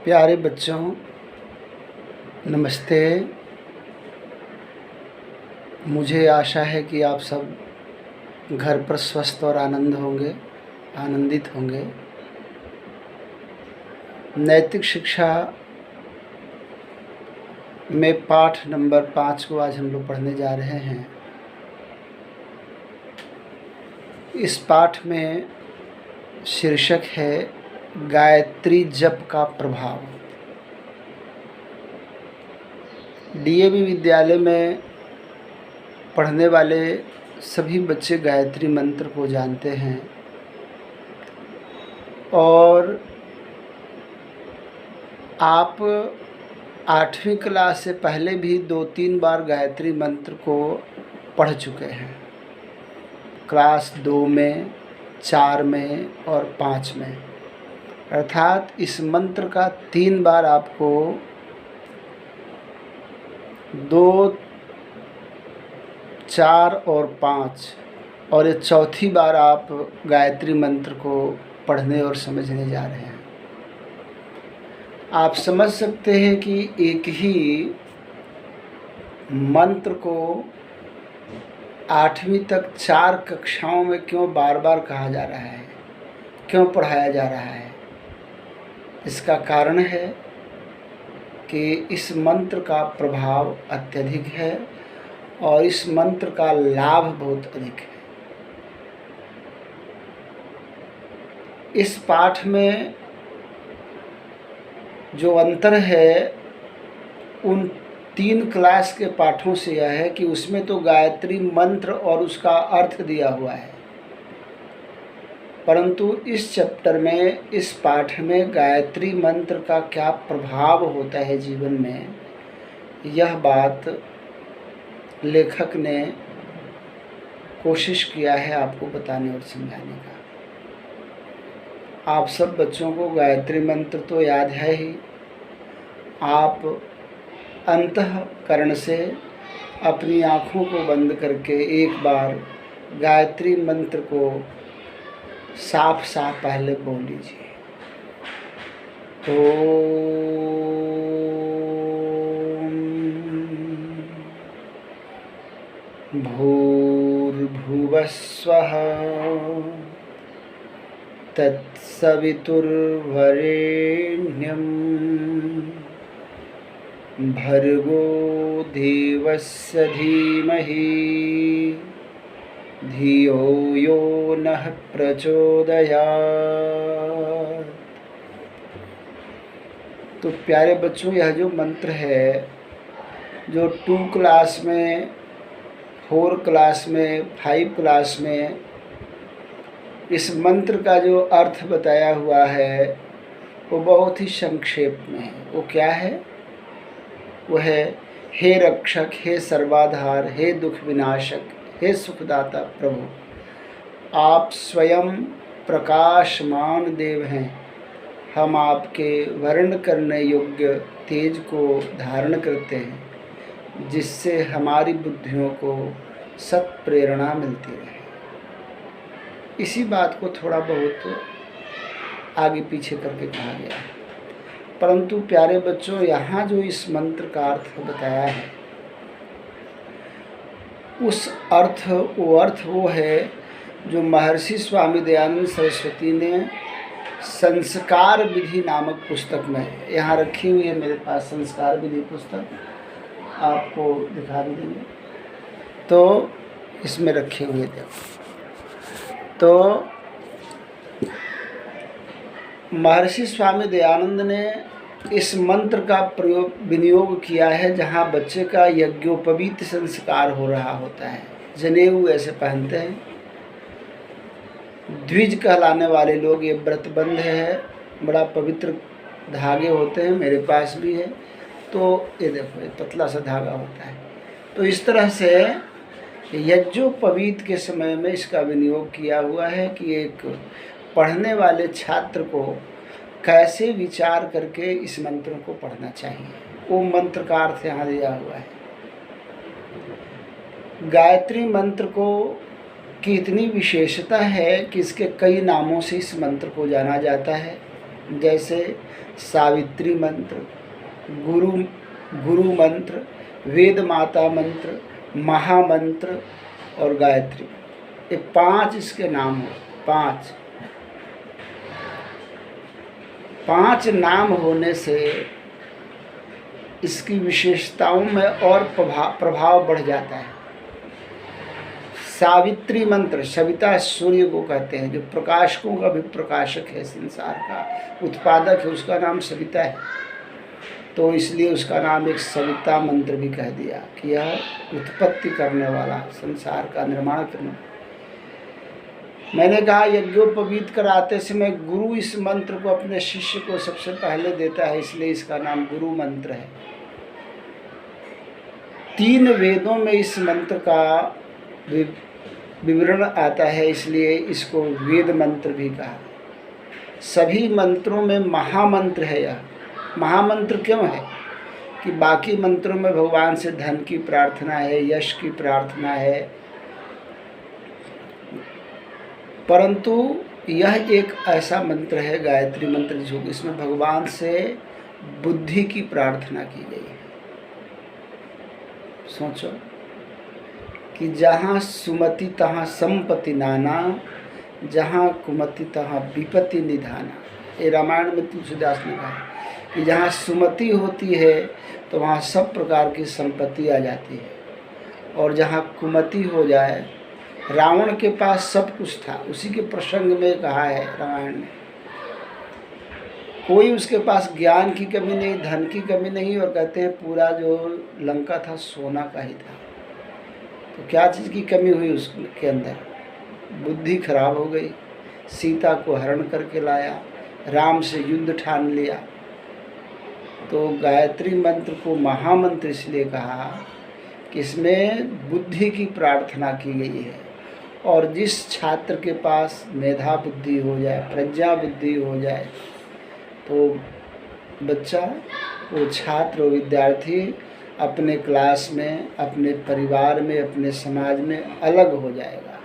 प्यारे बच्चों, नमस्ते। मुझे आशा है कि आप सब घर पर स्वस्थ और आनंदित होंगे। नैतिक शिक्षा में पाठ नंबर 5 को आज हम लोग पढ़ने जा रहे हैं। इस पाठ में शीर्षक है गायत्री जप का प्रभाव। डीएवी विद्यालय में पढ़ने वाले सभी बच्चे गायत्री मंत्र को जानते हैं और आप 8वीं क्लास से पहले भी 2-3 बार गायत्री मंत्र को पढ़ चुके हैं। क्लास 2 में, 4 में और 5 में। अर्थात इस मंत्र का 3 बार आपको 2, 4 और 5 और ये चौथी बार आप गायत्री मंत्र को पढ़ने और समझने जा रहे हैं। आप समझ सकते हैं कि एक ही मंत्र को 8वीं तक 4 कक्षाओं में क्यों बार बार कहा जा रहा है, क्यों पढ़ाया जा रहा है। इसका कारण है कि इस मंत्र का प्रभाव अत्यधिक है और इस मंत्र का लाभ बहुत अधिक है। इस पाठ में जो अंतर है उन 3 क्लास के पाठों से यह है कि उसमें तो गायत्री मंत्र और उसका अर्थ दिया हुआ है, परंतु इस चैप्टर में, इस पाठ में गायत्री मंत्र का क्या प्रभाव होता है जीवन में, यह बात लेखक ने कोशिश किया है आपको बताने और समझाने का। आप सब बच्चों को गायत्री मंत्र तो याद है ही। आप अंतःकरण से अपनी आँखों को बंद करके एक बार गायत्री मंत्र को साफ साफ पहले बोल लीजिए। ओम भूर्भुवस्वः तत्सवितुर्वरेण्यं भर्गो देवस्य धीमहि धियो यो नः प्रचोदयात्। तो प्यारे बच्चों, यह जो मंत्र है, जो 2 क्लास में, 4 क्लास में, 5 क्लास में इस मंत्र का जो अर्थ बताया हुआ है वो बहुत ही संक्षेप में है। वो क्या है? वो है, हे रक्षक, हे सर्वाधार, हे दुख विनाशक, हे सुखदाता प्रभु, आप स्वयं प्रकाशमान देव हैं। हम आपके वर्ण करने योग्य तेज को धारण करते हैं, जिससे हमारी बुद्धियों को सत प्रेरणा मिलती है। इसी बात को थोड़ा बहुत आगे पीछे करके कहा गया है, परंतु प्यारे बच्चों, यहाँ जो इस मंत्र का अर्थ बताया है, उस अर्थ वो है जो महर्षि स्वामी दयानंद सरस्वती ने संस्कार विधि नामक पुस्तक में, यहाँ रखी हुई है मेरे पास संस्कार विधि पुस्तक, आपको दिखा भी देंगे, तो इसमें रखे हुए देखो। तो महर्षि स्वामी दयानंद ने इस मंत्र का विनियोग किया है जहाँ बच्चे का यज्ञोपवीत संस्कार हो रहा होता है। जनेऊ ऐसे पहनते हैं, द्विज कहलाने वाले लोग, ये व्रतबंध है, बड़ा पवित्र धागे होते हैं, मेरे पास भी है। तो ये देखो, ये पतला सा धागा होता है। तो इस तरह से यज्ञोपवीत के समय में इसका विनियोग किया हुआ है कि एक पढ़ने वाले छात्र को कैसे विचार करके इस मंत्र को पढ़ना चाहिए, वो मंत्र का अर्थ यहाँ दिया हुआ है। गायत्री मंत्र को की इतनी विशेषता है कि इसके कई नामों से इस मंत्र को जाना जाता है। जैसे सावित्री मंत्र, गुरु मंत्र, वेद माता मंत्र, महामंत्र और गायत्री। ये 5 इसके नाम हो। 5 नाम होने से इसकी विशेषताओं में और प्रभाव बढ़ जाता है। सावित्री मंत्र, सविता सूर्य को कहते हैं, जो प्रकाशकों का भी प्रकाशक है, संसार का उत्पादक है, उसका नाम सविता है। तो इसलिए उसका नाम एक सविता मंत्र भी कह दिया कि यह उत्पत्ति करने वाला, संसार का निर्माण करने। मैंने कहा यज्ञोपवीत कराते समय गुरु इस मंत्र को अपने शिष्य को सबसे पहले देता है, इसलिए इसका नाम गुरु मंत्र है। 3 वेदों में इस मंत्र का विवरण आता है, इसलिए इसको वेद मंत्र भी कहा। सभी मंत्रों में महामंत्र है। यह महामंत्र क्यों है कि बाकी मंत्रों में भगवान से धन की प्रार्थना है, यश की प्रार्थना है, परंतु यह एक ऐसा मंत्र है गायत्री मंत्र जो इसमें भगवान से बुद्धि की प्रार्थना की गई है। सोचो कि जहाँ सुमति तहाँ संपत्ति नाना, जहाँ कुमति तहाँ विपत्ति निधाना। ये रामायण में तुलसीदास ने कहा कि जहाँ सुमति होती है तो वहाँ सब प्रकार की संपत्ति आ जाती है, और जहाँ कुमति हो जाए, रावण के पास सब कुछ था, उसी के प्रसंग में कहा है रामायण में, कोई उसके पास ज्ञान की कमी नहीं, धन की कमी नहीं, और कहते हैं पूरा जो लंका था सोना का ही था। तो क्या चीज़ की कमी हुई उसके अंदर? बुद्धि खराब हो गई। सीता को हरण करके लाया, राम से युद्ध ठान लिया। तो गायत्री मंत्र को महामंत्र इसलिए कहा कि इसमें बुद्धि की प्रार्थना की गई है, और जिस छात्र के पास मेधा बुद्धि हो जाए, प्रज्ञा बुद्धि हो जाए, तो बच्चा, वो छात्र, वो विद्यार्थी अपने क्लास में, अपने परिवार में, अपने समाज में अलग हो जाएगा।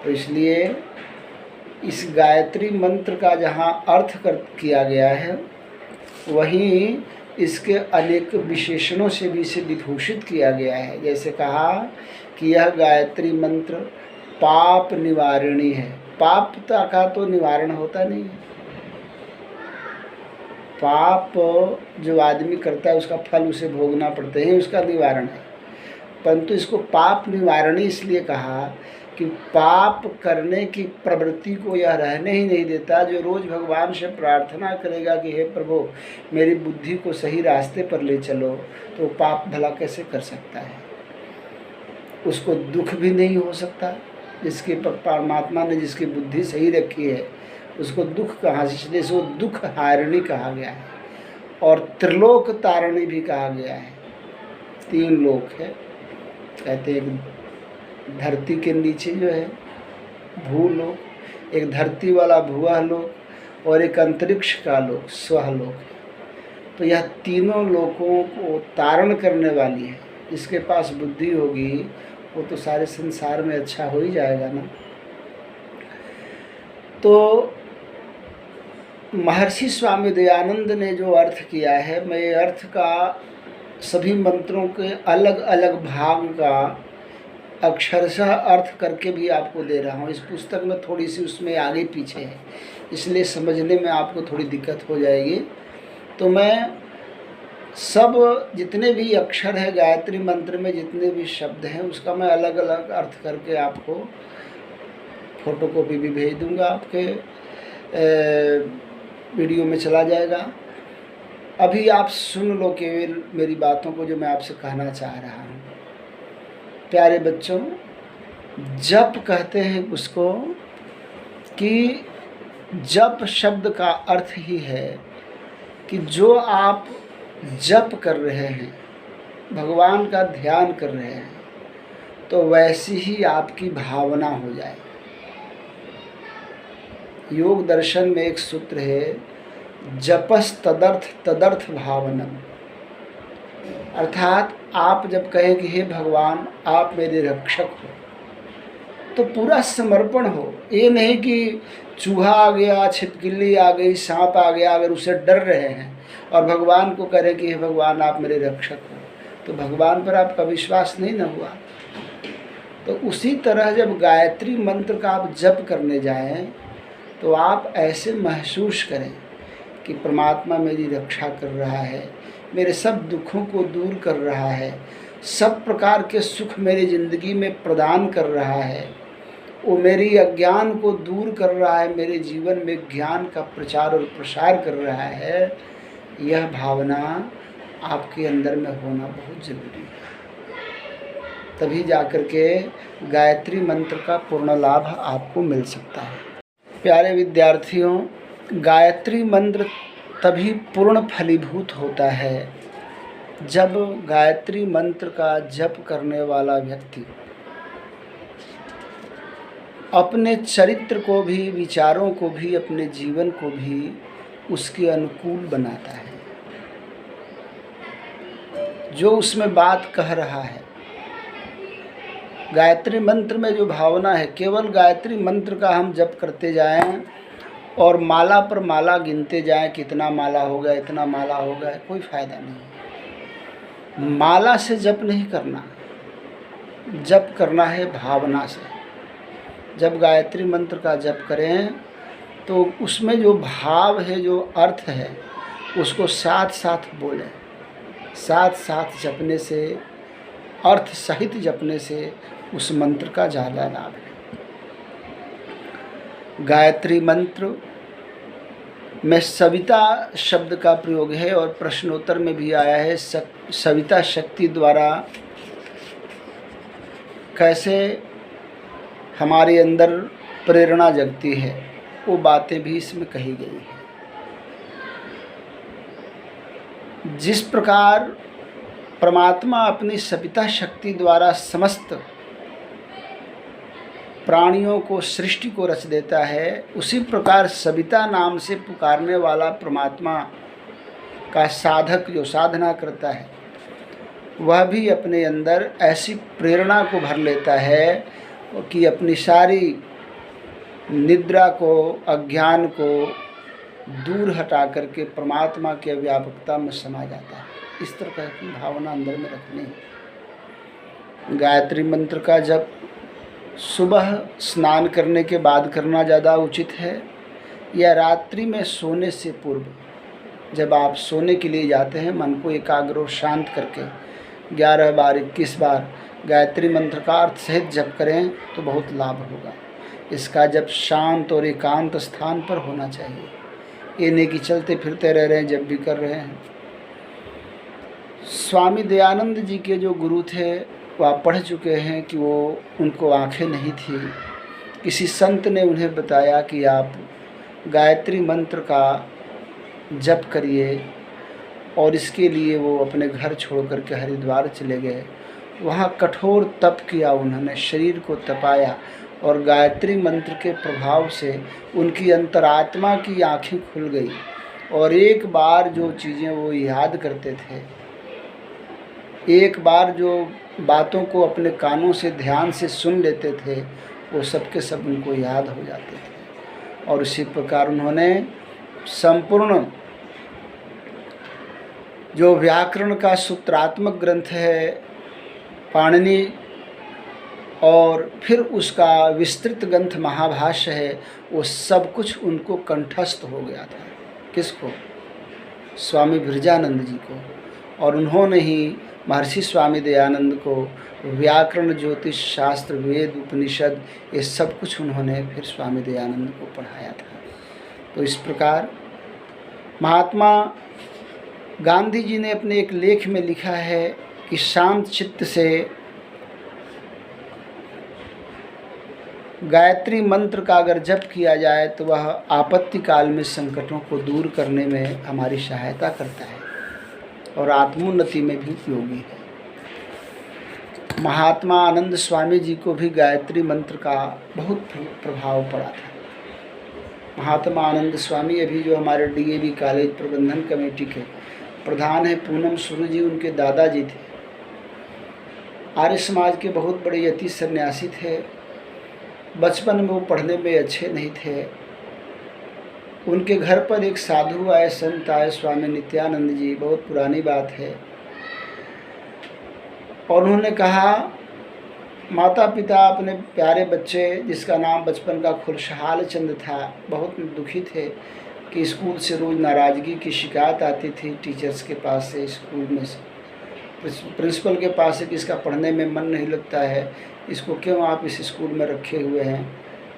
तो इसलिए इस गायत्री मंत्र का जहाँ अर्थ किया गया है, वहीं इसके अनेक विशेषणों से भी इसे विभूषित किया गया है। जैसे कहा कि यह गायत्री मंत्र पाप निवारणी है। पाप का तो निवारण होता नहीं है। पाप जो आदमी करता है उसका फल उसे भोगना पड़ता है, उसका निवारण है। परंतु इसको पाप निवारणी इसलिए कहा कि पाप करने की प्रवृत्ति को यह रहने ही नहीं देता। जो रोज़ भगवान से प्रार्थना करेगा कि हे प्रभु मेरी बुद्धि को सही रास्ते पर ले चलो, तो पाप भला कैसे कर सकता है? उसको दुख भी नहीं हो सकता। जिसके परमात्मा ने जिसकी बुद्धि सही रखी है उसको दुख कहाँ से? इसलिए इसको दुख हारिणी कहा गया है, और त्रिलोक तारिणी भी कहा गया है। 3 लोक है, कहते हैं एक धरती के नीचे जो है भूलोक, एक धरती वाला भुवः लोक, और एक अंतरिक्ष का लोक स्वलोक है। तो यह तीनों लोकों को तारण करने वाली है। जिसके पास बुद्धि होगी वो तो सारे संसार में अच्छा हो ही जाएगा ना। तो महर्षि स्वामी दयानंद ने जो अर्थ किया है, मैं ये अर्थ का सभी मंत्रों के अलग अलग भाग का अक्षरशः अर्थ करके भी आपको दे रहा हूँ। इस पुस्तक में थोड़ी सी उसमें आगे पीछे है, इसलिए समझने में आपको थोड़ी दिक्कत हो जाएगी। तो मैं सब जितने भी अक्षर हैं गायत्री मंत्र में, जितने भी शब्द हैं, उसका मैं अलग अलग अर्थ करके आपको फोटोकॉपी भी भेज दूंगा, आपके वीडियो में चला जाएगा। अभी आप सुन लो केवल मेरी बातों को जो मैं आपसे कहना चाह रहा हूँ। प्यारे बच्चों, जप कहते हैं उसको कि जप शब्द का अर्थ ही है कि जो आप जप कर रहे हैं, भगवान का ध्यान कर रहे हैं, तो वैसी ही आपकी भावना हो जाए। योग दर्शन में एक सूत्र है, जपस तदर्थ तदर्थ भावनम। अर्थात आप जब कहें कि हे भगवान आप मेरे रक्षक हो, तो पूरा समर्पण हो। ये नहीं कि चूहा आ गया, छिपकली आ गई, सांप आ गया, अगर उसे डर रहे हैं और भगवान को करें कि हे भगवान आप मेरे रक्षक हो, तो भगवान पर आपका विश्वास नहीं न हुआ। तो उसी तरह जब गायत्री मंत्र का आप जप करने जाएं तो आप ऐसे महसूस करें कि परमात्मा मेरी रक्षा कर रहा है, मेरे सब दुखों को दूर कर रहा है, सब प्रकार के सुख मेरी ज़िंदगी में प्रदान कर रहा है, वो मेरी अज्ञान को दूर कर रहा है, मेरे जीवन में ज्ञान का प्रचार और प्रसार कर रहा है। यह भावना आपके अंदर में होना बहुत ज़रूरी है, तभी जाकर के गायत्री मंत्र का पूर्ण लाभ आपको मिल सकता है। प्यारे विद्यार्थियों, गायत्री मंत्र तभी पूर्ण फलीभूत होता है जब गायत्री मंत्र का जप करने वाला व्यक्ति अपने चरित्र को भी, विचारों को भी, अपने जीवन को भी उसके अनुकूल बनाता है। जो उसमें बात कह रहा है, गायत्री मंत्र में जो भावना है, केवल गायत्री मंत्र का हम जप करते जाएं और माला पर माला गिनते जाएं, कितना माला हो गया, इतना माला हो गया, कोई फ़ायदा नहीं। माला से जप नहीं करना, जप करना है भावना से। जब गायत्री मंत्र का जप करें तो उसमें जो भाव है, जो अर्थ है, उसको साथ साथ बोलें। साथ साथ जपने से, अर्थ सहित जपने से उस मंत्र का ज़्यादा लाभ है। गायत्री मंत्र में सविता शब्द का प्रयोग है और प्रश्नोत्तर में भी आया है। सविता शक्ति द्वारा कैसे हमारे अंदर प्रेरणा जगती है, वो बातें भी इसमें कही गई हैं। जिस प्रकार परमात्मा अपनी सविता शक्ति द्वारा समस्त प्राणियों को, सृष्टि को रच देता है, उसी प्रकार सविता नाम से पुकारने वाला परमात्मा का साधक जो साधना करता है, वह भी अपने अंदर ऐसी प्रेरणा को भर लेता है कि अपनी सारी निद्रा को, अज्ञान को दूर हटा करके परमात्मा के व्यापकता में समा जाता है। इस तरह की भावना अंदर में रखनी है। गायत्री मंत्र का जप सुबह स्नान करने के बाद करना ज़्यादा उचित है, या रात्रि में सोने से पूर्व, जब आप सोने के लिए जाते हैं, मन को एकाग्र और शांत करके 11 बार 21 बार गायत्री मंत्र का अर्थ सहित जप करें तो बहुत लाभ होगा। इसका जप शांत और एकांत स्थान पर होना चाहिए। ये नहीं कि चलते फिरते रह रहे हैं जब भी कर रहे हैं। स्वामी दयानंद जी के जो गुरु थे, वो आप पढ़ चुके हैं कि वो, उनको आँखें नहीं थी। किसी संत ने उन्हें बताया कि आप गायत्री मंत्र का जप करिए, और इसके लिए वो अपने घर छोड़ कर के हरिद्वार चले गए। वहाँ कठोर तप किया उन्होंने, शरीर को तपाया, और गायत्री मंत्र के प्रभाव से उनकी अंतरात्मा की आँखें खुल गई, और एक बार जो चीज़ें वो याद करते थे, एक बार जो बातों को अपने कानों से ध्यान से सुन लेते थे, वो सब के सब उनको याद हो जाते थे। और इसी प्रकार उन्होंने संपूर्ण जो व्याकरण का सूत्रात्मक ग्रंथ है पाणिनि, और फिर उसका विस्तृत ग्रंथ महाभाष्य है, वो सब कुछ उनको कंठस्थ हो गया था। किसको? स्वामी विरजानंद जी को। और उन्होंने ही महर्षि स्वामी दयानंद को व्याकरण, ज्योतिष शास्त्र, वेद, उपनिषद, ये सब कुछ उन्होंने फिर स्वामी दयानंद को पढ़ाया था। तो इस प्रकार महात्मा गांधी जी ने अपने एक लेख में लिखा है कि शांत चित्त से गायत्री मंत्र का अगर जप किया जाए तो वह आपत्ति काल में संकटों को दूर करने में हमारी सहायता करता है और आत्मोन्नति में भी उपयोगी है। महात्मा आनंद स्वामी जी को भी गायत्री मंत्र का बहुत प्रभाव पड़ा था। महात्मा आनंद स्वामी अभी जो हमारे डीएवी कॉलेज प्रबंधन कमेटी के प्रधान है, पूनम सुरु जी उनके दादाजी थे। आर्य समाज के बहुत बड़े यति सन्यासी थे। बचपन में वो पढ़ने में अच्छे नहीं थे। उनके घर पर एक साधु आए, संत आए, स्वामी नित्यानंद जी, बहुत पुरानी बात है। और उन्होंने कहा, माता पिता अपने प्यारे बच्चे, जिसका नाम बचपन का खुशहाल चंद था, बहुत दुखी थे कि स्कूल से रोज़ नाराज़गी की शिकायत आती थी टीचर्स के पास से, स्कूल में से, प्रिंसिपल के पास से कि इसका पढ़ने में मन नहीं लगता है, इसको क्यों आप इस स्कूल में रखे हुए हैं,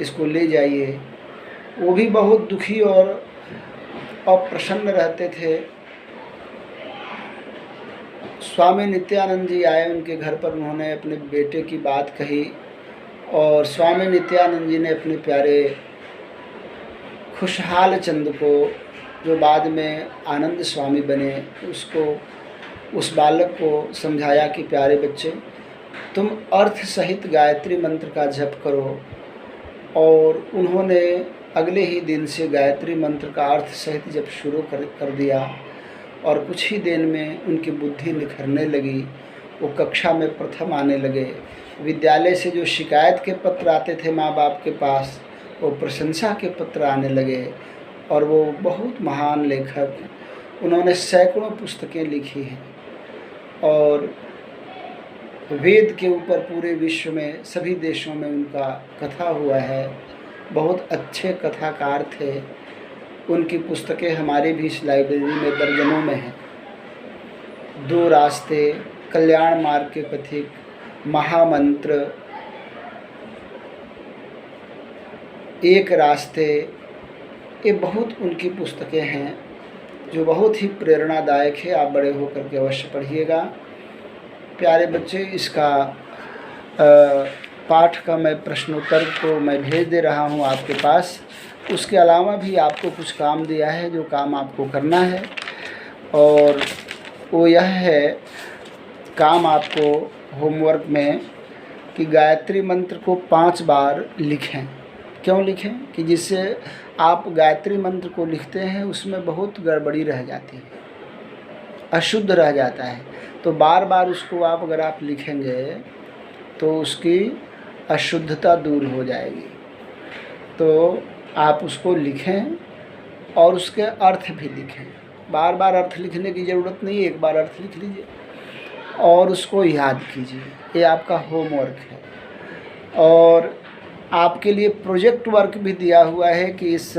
इसको ले जाइए। वो भी बहुत दुखी और अप्रसन्न रहते थे। स्वामी नित्यानंद जी आए उनके घर पर, उन्होंने अपने बेटे की बात कही और स्वामी नित्यानंद जी ने अपने प्यारे खुशहाल चंद को, जो बाद में आनंद स्वामी बने, उस बालक को समझाया कि प्यारे बच्चे, तुम अर्थ सहित गायत्री मंत्र का जप करो। और उन्होंने अगले ही दिन से गायत्री मंत्र का अर्थ सहित जप शुरू कर दिया और कुछ ही दिन में उनकी बुद्धि निखरने लगी। वो कक्षा में प्रथम आने लगे। विद्यालय से जो शिकायत के पत्र आते थे माँ बाप के पास, वो प्रशंसा के पत्र आने लगे। और वो बहुत महान लेखक, उन्होंने सैकड़ों पुस्तकें लिखी हैं और वेद के ऊपर पूरे विश्व में सभी देशों में उनका कथा हुआ है। बहुत अच्छे कथाकार थे। उनकी पुस्तकें हमारे भी इस लाइब्रेरी में दर्जनों में हैं। 2 रास्ते, कल्याण मार्ग के पथिक, महामंत्र, 1 रास्ते, ये बहुत उनकी पुस्तकें हैं जो बहुत ही प्रेरणादायक है। आप बड़े होकर के अवश्य पढ़िएगा। प्यारे बच्चे, इसका पाठ का मैं प्रश्नोत्तर तो मैं भेज दे रहा हूँ आपके पास। उसके अलावा भी आपको कुछ काम दिया है जो काम आपको करना है, और वो यह है काम आपको होमवर्क में कि गायत्री मंत्र को 5 बार लिखें। क्यों लिखें? कि जिससे आप गायत्री मंत्र को लिखते हैं उसमें बहुत गड़बड़ी रह जाती है, अशुद्ध रह जाता है। तो बार बार उसको अगर आप लिखेंगे तो उसकी अशुद्धता दूर हो जाएगी। तो आप उसको लिखें और उसके अर्थ भी लिखें। बार बार अर्थ लिखने की ज़रूरत नहीं है, एक बार अर्थ लिख लीजिए और उसको याद कीजिए। ये आपका होमवर्क है। और आपके लिए प्रोजेक्ट वर्क भी दिया हुआ है कि इस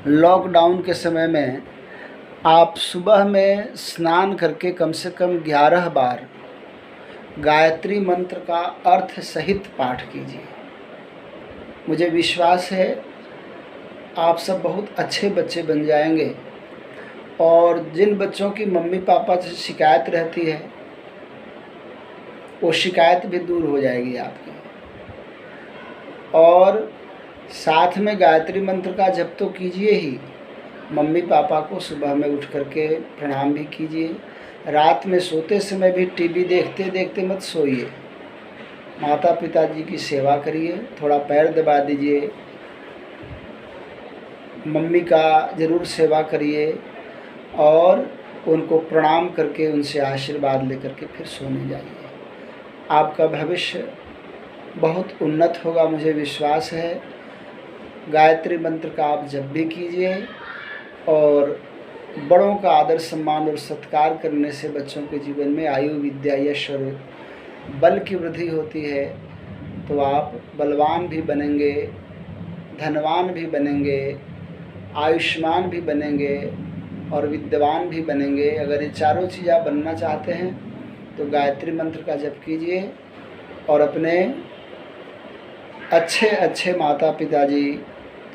लॉकडाउन के समय में आप सुबह में स्नान करके कम से कम 11 बार गायत्री मंत्र का अर्थ सहित पाठ कीजिए। मुझे विश्वास है आप सब बहुत अच्छे बच्चे बन जाएंगे और जिन बच्चों की मम्मी पापा से शिकायत रहती है वो शिकायत भी दूर हो जाएगी आपकी। और साथ में गायत्री मंत्र का जप तो कीजिए ही, मम्मी पापा को सुबह में उठ करके प्रणाम भी कीजिए। रात में सोते समय भी टीवी देखते देखते मत सोइए। माता पिताजी की सेवा करिए, थोड़ा पैर दबा दीजिए, मम्मी का ज़रूर सेवा करिए और उनको प्रणाम करके उनसे आशीर्वाद लेकर के फिर सोने जाइए। आपका भविष्य बहुत उन्नत होगा, मुझे विश्वास है। गायत्री मंत्र का आप जप भी कीजिए और बड़ों का आदर सम्मान और सत्कार करने से बच्चों के जीवन में आयु, विद्या, यश और बल की वृद्धि होती है। तो आप बलवान भी बनेंगे, धनवान भी बनेंगे, आयुष्मान भी बनेंगे और विद्वान भी बनेंगे। अगर ये चारों चीज़ आप बनना चाहते हैं तो गायत्री मंत्र का जप कीजिए और अपने अच्छे अच्छे माता पिताजी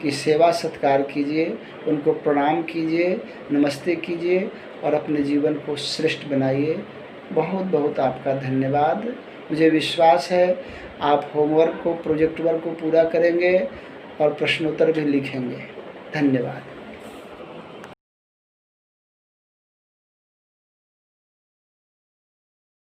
की सेवा सत्कार कीजिए, उनको प्रणाम कीजिए, नमस्ते कीजिए और अपने जीवन को श्रेष्ठ बनाइए। बहुत बहुत आपका धन्यवाद। मुझे विश्वास है आप होमवर्क को, प्रोजेक्ट वर्क को पूरा करेंगे और प्रश्नोत्तर भी लिखेंगे। धन्यवाद।